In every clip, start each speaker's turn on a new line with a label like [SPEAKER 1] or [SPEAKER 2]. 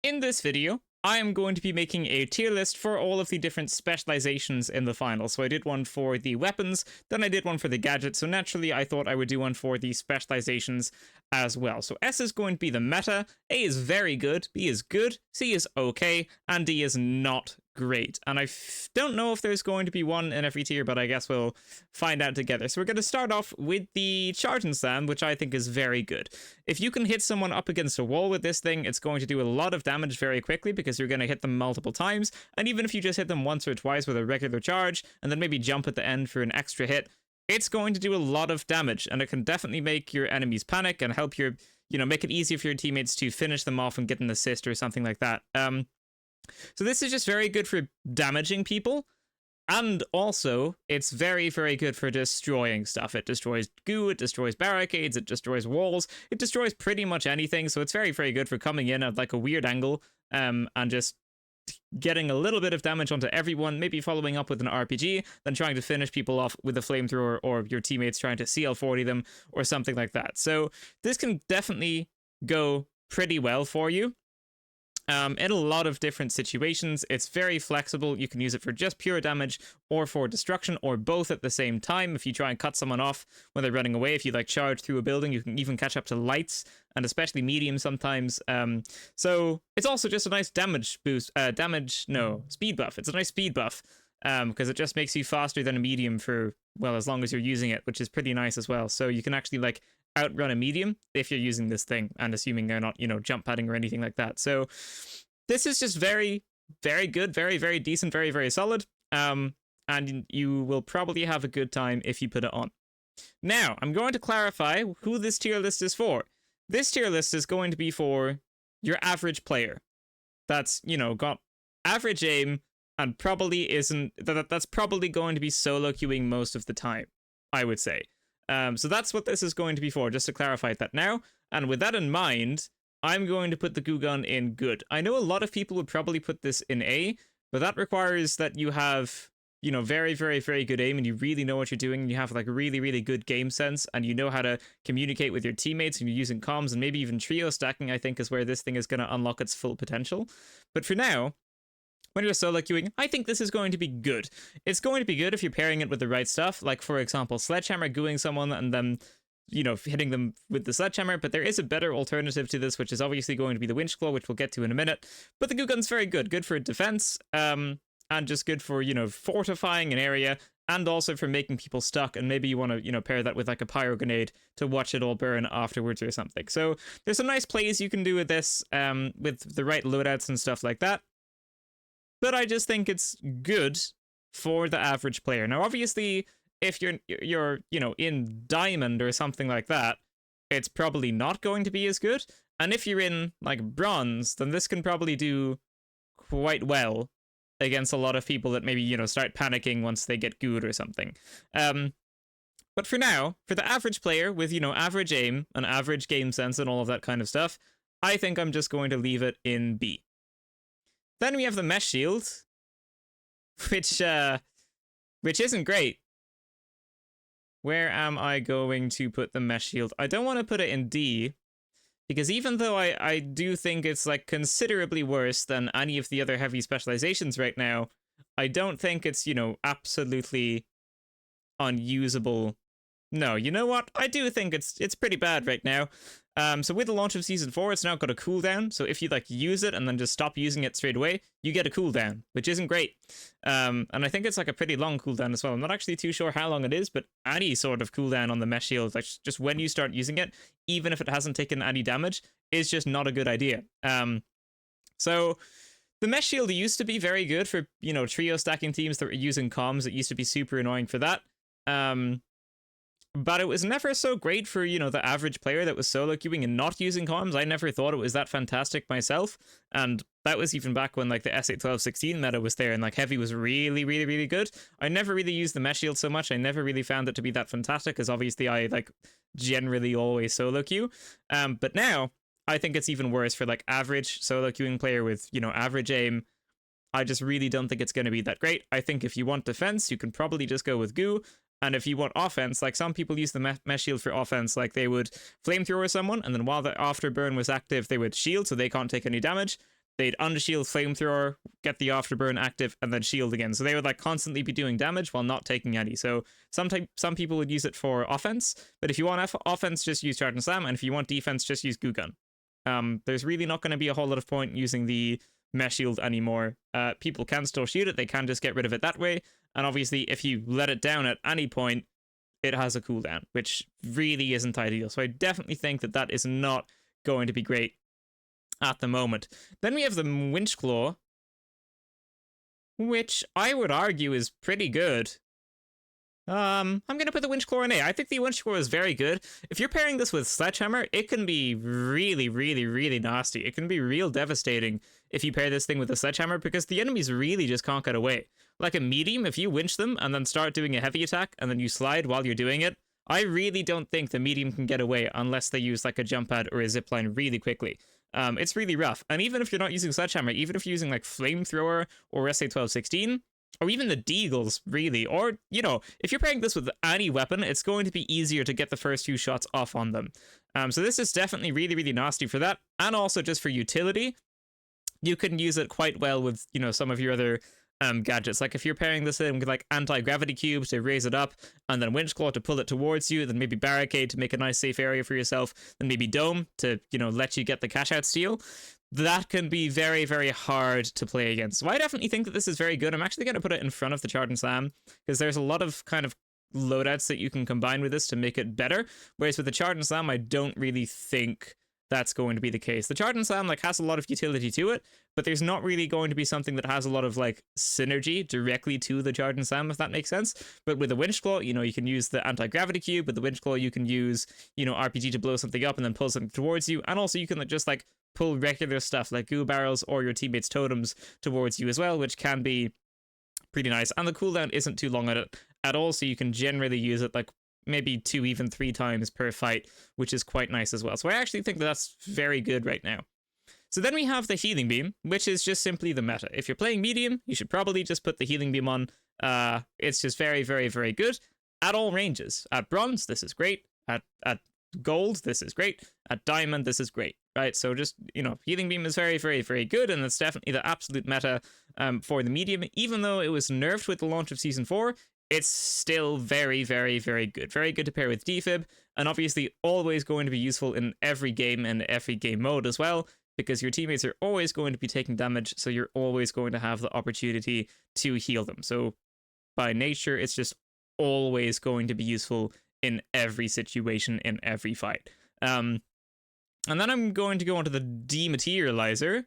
[SPEAKER 1] In this video, I am going to be making a tier list for all of the different specializations in the final. So I did one for the weapons, then I did one for the gadgets, so naturally I thought I would do one for the specializations as well. So S is going to be the meta, A is very good, B is good, C is okay, and D is not great. And I don't know if there's going to be one in every tier, but I guess we'll find out together. So we're going to start off with the charge and slam, which I think is very good. If you can hit someone up against a wall with this thing, it's going to do a lot of damage very quickly because you're going to hit them multiple times. And even if you just hit them once or twice with a regular charge, and then maybe jump at the end for an extra hit, it's going to do a lot of damage, and it can definitely make your enemies panic and help your, make it easier for your teammates to finish them off and get an assist or something like that. So this is just very good for damaging people, and also it's very, very good for destroying stuff. It destroys goo, it destroys barricades, it destroys walls, it destroys pretty much anything, so it's very, very good for coming in at like a weird angle and just getting a little bit of damage onto everyone, maybe following up with an RPG, then trying to finish people off with a flamethrower, or your teammates trying to CL40 them or something like that. So this can definitely go pretty well for you. In a lot of different situations. It's very flexible. You can use it for just pure damage or for destruction, or both at the same time. If you try and cut someone off when they're running away, if you like charge through a building, you can even catch up to lights, and especially medium sometimes. So it's also just a nice damage boost, speed buff. It's a nice speed buff because it just makes you faster than a medium for, well, as long as you're using it, which is pretty nice as well. So you can actually like outrun a medium if you're using this thing, and assuming they're not, jump padding or anything like that. So this is just very, very good, very, very decent, very, very solid. And you will probably have a good time if you put it on. Now, I'm going to clarify who this tier list is for. This tier list is going to be for your average player. That's, got average aim and probably isn't, that's probably going to be solo queuing most of the time, I would say. So that's what this is going to be for, just to clarify that now. And with that in mind, I'm going to put the goo gun in good. I know a lot of people would probably put this in A, but that requires that you have, very, very, very good aim, and you really know what you're doing, and you have like really, really good game sense, and you know how to communicate with your teammates, and you're using comms, and maybe even trio stacking, I think, is where this thing is going to unlock its full potential. But for now, when you're solo queuing, I think this is going to be good. It's going to be good if you're pairing it with the right stuff, like, for example, Sledgehammer gooing someone and then, hitting them with the Sledgehammer, but there is a better alternative to this, which is obviously going to be the Winch Claw, which we'll get to in a minute. But the goo gun's very good. Good for defense, and just good for, fortifying an area, and also for making people stuck, and maybe you want to, pair that with like a pyro grenade to watch it all burn afterwards or something. So there's some nice plays you can do with this, with the right loadouts and stuff like that. But I just think it's good for the average player. Now, obviously, if you're in Diamond or something like that, it's probably not going to be as good. And if you're in, like, Bronze, then this can probably do quite well against a lot of people that maybe, start panicking once they get gooed or something. But for now, for the average player with, average aim and average game sense and all of that kind of stuff, I think I'm just going to leave it in B. Then we have the mesh shield, which isn't great. Where am I going to put the mesh shield? I don't want to put it in D, because even though I do think it's like considerably worse than any of the other heavy specializations right now, I don't think it's, absolutely unusable. No, you know what? I do think it's pretty bad right now. So with the launch of Season 4, it's now got a cooldown. So if you like use it and then just stop using it straight away, you get a cooldown, which isn't great. And I think it's like a pretty long cooldown as well. I'm not actually too sure how long it is, but any sort of cooldown on the mesh shield, like just when you start using it, even if it hasn't taken any damage, is just not a good idea. So the mesh shield used to be very good for, trio stacking teams that were using comms. It used to be super annoying for that. But it was never so great for, the average player that was solo queuing and not using comms. I never thought it was that fantastic myself. And that was even back when, like, the S8-12-16 meta was there and, like, heavy was really, really, really good. I never really used the mesh shield so much. I never really found it to be that fantastic, because obviously I, like, generally always solo queue. But now, I think it's even worse for, like, average solo queuing player with, average aim. I just really don't think it's going to be that great. I think if you want defense, you can probably just go with goo. And if you want offense, like some people use the mesh shield for offense, like they would flamethrower someone, and then while the afterburn was active, they would shield so they can't take any damage.
[SPEAKER 2] they'd unshield Flamethrower, get the Afterburn active, and then shield again. So they would like constantly be doing damage while not taking any. So some people would use it for offense, but if you want offense, just use Charge and Slam, and if you want defense, just use Goo Gun. There's really not going to be a whole lot of point using the Mesh Shield anymore. People can still shoot it, they can just get rid of it that way, and obviously if you let it down at any point, it has a cooldown, which really isn't ideal. So I definitely think that that is not going to be great at the moment. Then we have the Winch Claw, which I would argue is pretty good. I'm going to put the Winch Claw in A. I think the Winch Claw is very good. If you're pairing this with Sledgehammer, it can be really, really, really nasty. It can be real devastating if you pair this thing with a Sledgehammer, because the enemies really just can't get away. Like a medium, if you winch them and then start doing a heavy attack and then you slide while you're doing it, I really don't think the medium can get away unless they use like a jump pad or a zipline really quickly. It's really rough. And even if you're not using Sledgehammer, even if you're using like Flamethrower or SA-1216, or even the Deagles, really, or, you know, if you're pairing this with any weapon, it's going to be easier to get the first few shots off on them. So this is definitely really, really nasty for that, and also just for utility. You can use it quite well with, you know, some of your other gadgets. Like if you're pairing this in with like anti-gravity cube to raise it up, and then Winch Claw to pull it towards you, then maybe Barricade to make a nice safe area for yourself, then maybe Dome to, you know, let you get the cash out steal. That can be very, very hard to play against. So I definitely think that this is very good. I'm actually going to put it in front of the Charge and Slam, because there's a lot of kind of loadouts that you can combine with this to make it better. Whereas with the Charge and Slam, I don't really think that's going to be the case. The Charge and Slam like has a lot of utility to it, but there's not really going to be something that has a lot of like synergy directly to the Charge and Slam, if that makes sense. But with the Winch Claw, you know, you can use the anti-gravity cube. With the Winch Claw, you can use, you know, RPG to blow something up and then pull something towards you. And also you can just like pull regular stuff like goo barrels or your teammates' totems towards you as well, which can be pretty nice. And the cooldown isn't too long on it at all, so you can generally use it like maybe 2, even 3 times per fight, which is quite nice as well. So I actually think that's very good right now. So then we have the Healing Beam, which is just simply the meta. If you're playing medium, you should probably just put the Healing Beam on. It's just very, very, very good at all ranges. At bronze, this is great. At gold, this is great. At diamond, this is great, right? So just, you know, Healing Beam is very, very, very good, and it's definitely the absolute meta for the medium. Even though it was nerfed with the launch of Season 4, it's still very, very, very good. Very good to pair with defib, and obviously always going to be useful in every game and every game mode as well, because your teammates are always going to be taking damage, so you're always going to have the opportunity to heal them. So by nature, it's just always going to be useful in every situation, in every fight. And then I'm going to go on to the Dematerializer,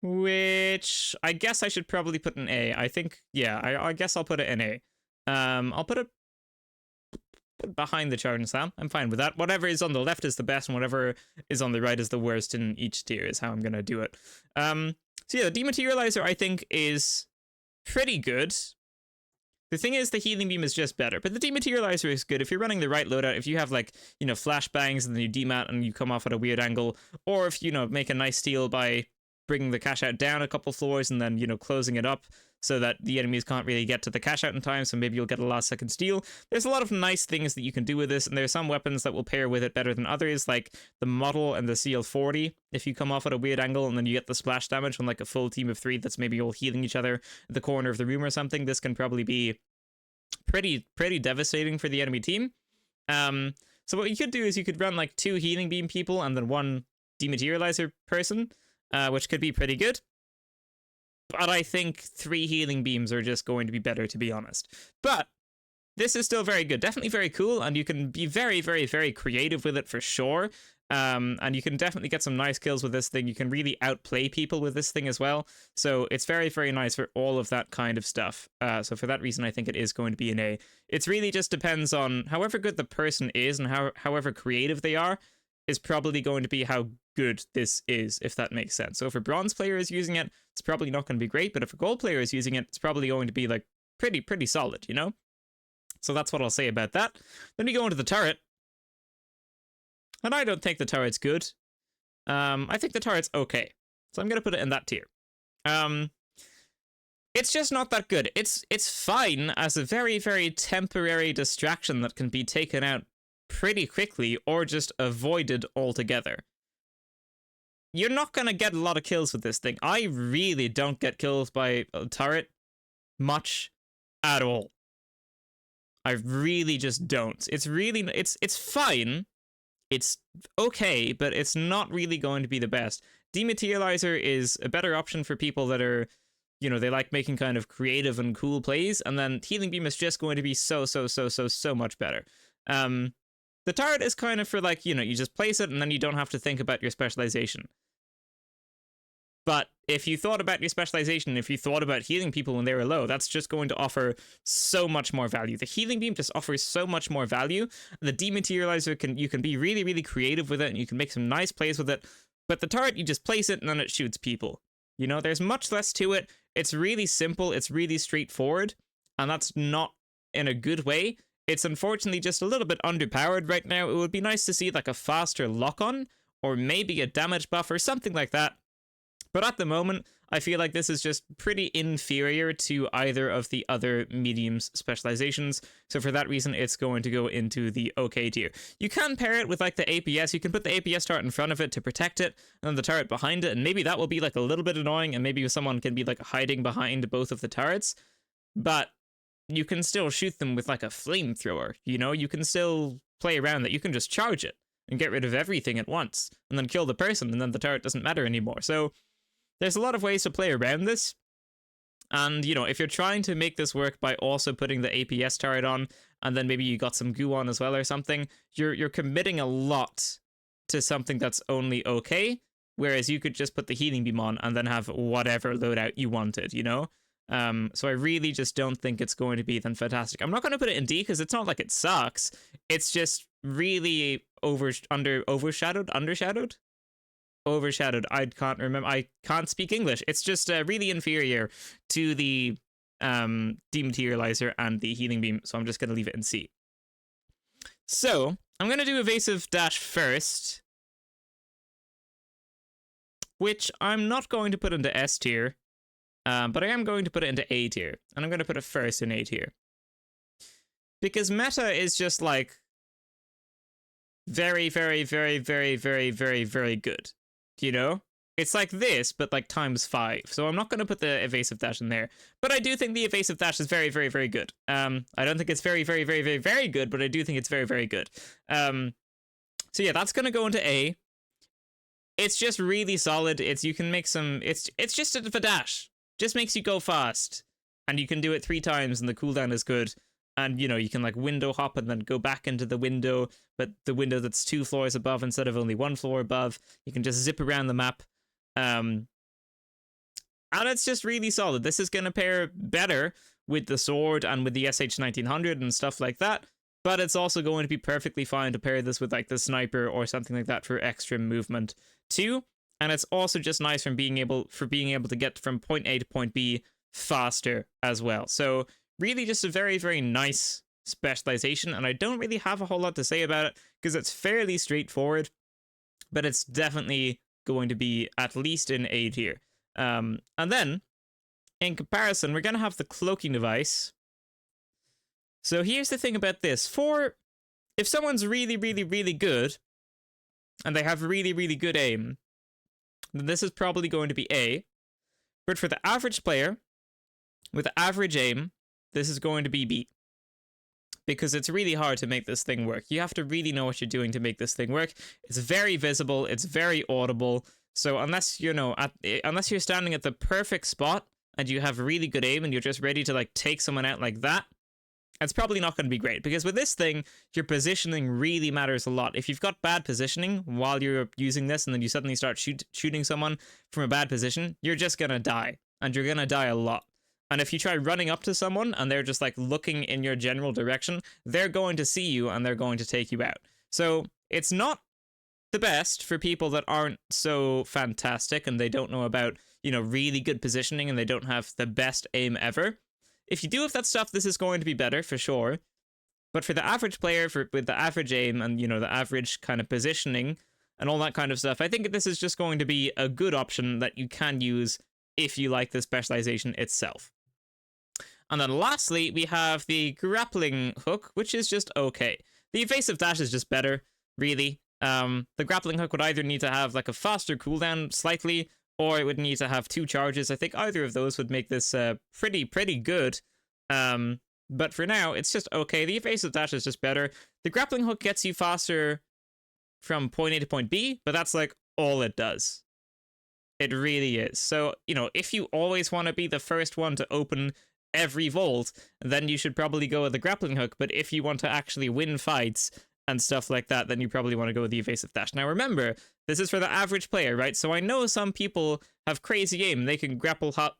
[SPEAKER 2] which I guess I should probably put in A. I think, yeah, I guess I'll put it in A. I'll put it behind the Charge and Slam. I'm fine with that. Whatever is on the left is the best, and whatever is on the right is the worst in each tier is how I'm going to do it. So yeah, the Dematerializer I think is pretty good. The thing is, the Healing Beam is just better, but the Dematerializer is good if you're running the right loadout. If you have, like, you know, flashbangs and then you demat and you come off at a weird angle, or if, you know, make a nice steal by bringing the cash out down a couple floors and then, you know, closing it up so that the enemies can't really get to the cash out in time, so maybe you'll get a last second steal. There's a lot of nice things that you can do with this, and there's some weapons that will pair with it better than others, like the Model and the CL40. If you come off at a weird angle and then you get the splash damage on like a full team of 3 that's maybe all healing each other at the corner of the room or something, this can probably be pretty devastating for the enemy team. So what you could do is you could run like 2 Healing Beam people and then 1 Dematerializer person, which could be pretty good. But I think 3 Healing Beams are just going to be better, to be honest. But this is still very good, definitely very cool, and you can be very, very, very creative with it for sure. And you can definitely get some nice kills with this thing. You can really outplay people with this thing as well. So it's very, very nice for all of that kind of stuff. So for that reason, I think it is going to be an A. It really just depends on however good the person is and however creative they are is probably going to be how good this is, if that makes sense. So if a bronze player is using it, it's probably not going to be great, but if a gold player is using it, it's probably going to be like pretty solid, you know? So that's what I'll say about that. Then we go into the turret. And I don't think the turret's good. I think the turret's okay. So I'm going to put it in that tier. It's just not that good. It's fine as a very, very temporary distraction that can be taken out pretty quickly or just avoided altogether.
[SPEAKER 1] you're not going to get a lot of kills with this thing. I really don't get kills by a turret much at all. I really just don't. It's really, it's fine. It's okay, but it's not really going to be the best. Dematerializer is a better option for people that are, you know, they like making kind of creative and cool plays, and then Healing Beam is just going to be so much better. The turret is kind of for, like, you know, you just place it and then you don't have to think about your specialization. But if you thought about your specialization, if you thought about healing people when they were low, that's just going to offer so much more value. The Healing Beam just offers so much more value. The Dematerializer, you can be really creative with it, and you can make some nice plays with it. But the turret, you just place it and then it shoots people. You know, there's much less to it. It's really simple. It's really straightforward. And that's not in a good way. It's unfortunately just a little bit underpowered right now. It would be nice to see like a faster lock-on, or maybe a damage buff or something like that. But at the moment, I feel like this is just pretty inferior to either of the other mediums specializations. So for that reason, it's going to go into the okay tier. You can pair it with like the APS. You can put the APS turret in front of it to protect it, and then the turret behind it. And maybe that will be like a little bit annoying, and maybe someone can be like hiding behind both of the turrets. But you can still shoot them with like a flamethrower. You know, you can still play around that. You can just charge it and get rid of everything at once, and then kill the person, and then the turret doesn't matter anymore. So there's a lot of ways to play around this. And, you know, if you're trying to make this work by also putting the APS turret on, and then maybe you got some goo on as well or something, you're committing a lot to something that's only okay, whereas you could just put the Healing Beam on and then have whatever loadout you wanted, you know? So I really just don't think it's going to be then fantastic. I'm not going to put it in D because it's not like it sucks. It's just really overshadowed. I can't remember. I can't speak English. It's just really inferior to the Dematerializer and the Healing Beam. So I'm just going to leave it in C. So I'm going to do Evasive Dash first, which I'm not going to put into S tier. But I am going to put it into A tier, and I'm going to put it first in A tier. Because meta is just like very good. You know? It's like this, but like times 5. So I'm not going to put the Evasive Dash in there. But I do think the Evasive Dash is very good. I don't think it's very good, but I do think it's very good. So yeah, that's going to go into A. It's just really solid. You can make some, it's just a dash. Just makes you go fast, and you can do it 3 times, and the cooldown is good. And, you know, you can like window hop and then go back into the window, but the window that's 2 floors above instead of only 1 floor above. You can just zip around the map. And it's just really solid. This is going to pair better with the sword and with the SH1900 and stuff like that. But it's also going to be perfectly fine to pair this with like the sniper or something like that for extra movement too. And it's also just nice from being able to get from point A to point B faster as well. So really just a very nice specialization, and I don't really have a whole lot to say about it because it's fairly straightforward, but it's definitely going to be at least in A tier. And then in comparison, we're going to have the cloaking device. So here's the thing about this. If someone's really good and they have really good aim, then this is probably going to be A. But for the average player with average aim, this is going to be B. Because it's really hard to make this thing work. You have to really know what you're doing to make this thing work. It's very visible, it's very audible. So unless, you know, unless you're standing at the perfect spot and you have really good aim and you're just ready to like take someone out like that, it's probably not going to be great. Because with this thing, your positioning really matters a lot. If you've got bad positioning while you're using this and then you suddenly start shooting someone from a bad position, you're just going to die. And you're going to die a lot. And if you try running up to someone and they're just like looking in your general direction, they're going to see you and they're going to take you out. So it's not the best for people that aren't so fantastic and they don't know about, you know, really good positioning and they don't have the best aim ever. If you do have that stuff, this is going to be better for sure. But for the average player, with the average aim and, you know, the average kind of positioning and all that kind of stuff, I think this is just going to be a good option that you can use if you like the specialization itself. And then lastly, we have the grappling hook, which is just okay. The evasive dash is just better, really. The grappling hook would either need to have like a faster cooldown slightly, or it would need to have 2 charges. I think either of those would make this pretty good. But for now, it's just okay. The evasive dash is just better. The grappling hook gets you faster from point A to point B, but that's like all it does. It really is. So, you know, if you always want to be the first one to open every vault, then you should probably go with the grappling hook. But if you want to actually win fights and stuff like that, then you probably want to go with the evasive dash. Now remember, this is for the average player, right? So I know some people have crazy aim. They can grapple up,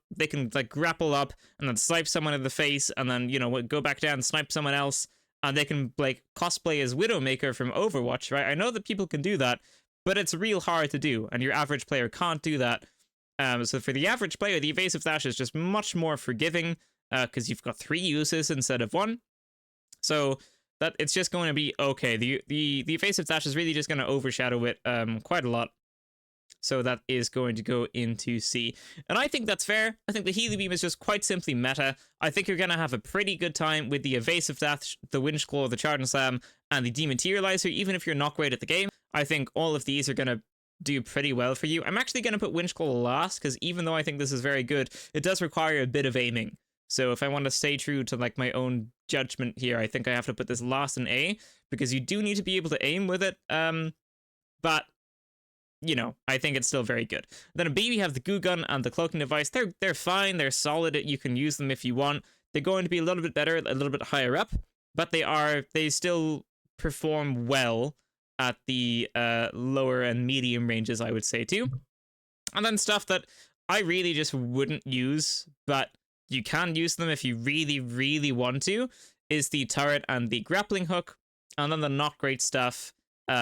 [SPEAKER 1] grapple up and then snipe someone in the face and then, you know, go back down, snipe someone else, and they can like cosplay as Widowmaker from Overwatch, right? I know that people can do that, but it's real hard to do, and your average player can't do that. So for the average player, the evasive dash is just much more forgiving, because you've got 3 uses instead of 1. So that it's just going to be okay. The evasive dash is really just going to overshadow it quite a lot. So that is going to go into C. And I think that's fair. I think the Healy Beam is just quite simply meta. I think you're going to have a pretty good time with the evasive dash, the Winch Claw, the Charge and Slam, and the Dematerializer, even if you're not great at the game. I think all of these are going to do pretty well for you. I'm actually going to put Winch Claw last, because even though I think this is very good, it does require a bit of aiming. So if I want to stay true to like my own judgment here, I think I have to put this last in A, because you do need to be able to aim with it. But you know, I think it's still very good. Then in B, we have the Goo Gun and the Cloaking Device. They're fine. They're solid. You can use them if you want. They're going to be a little bit better, a little bit higher up, but they still perform well at the lower and medium ranges, I would say too. And then stuff that I really just wouldn't use, but you can use them if you really want to, is the turret and the grappling hook. And then the not great stuff,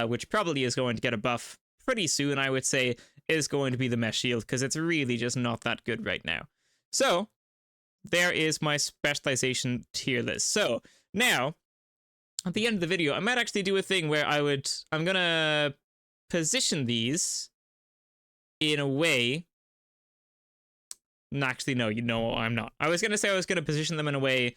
[SPEAKER 1] which probably is going to get a buff pretty soon, I would say, is going to be the mesh shield, because it's really just not that good right now. So there is my specialization tier list. So now at the end of the video, I might actually do a thing where I'm gonna position these in a way. Actually, no, I'm not. I was gonna say I was gonna position them in a way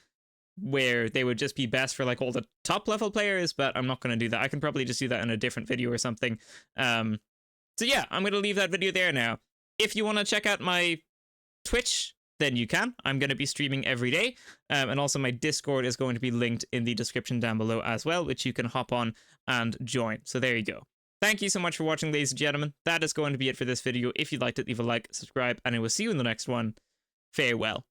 [SPEAKER 1] where they would just be best for like all the top level players, but I'm not going to do that. I can probably just do that in a different video or something. So yeah, I'm going to leave that video there now. If you want to check out my Twitch, then you can. I'm going to be streaming every day. And also my Discord is going to be linked in the description down below as well, which you can hop on and join. So there you go. Thank you so much for watching, ladies and gentlemen. That is going to be it for this video. If you liked it, leave a like, subscribe, and I will see you in the next one. Farewell.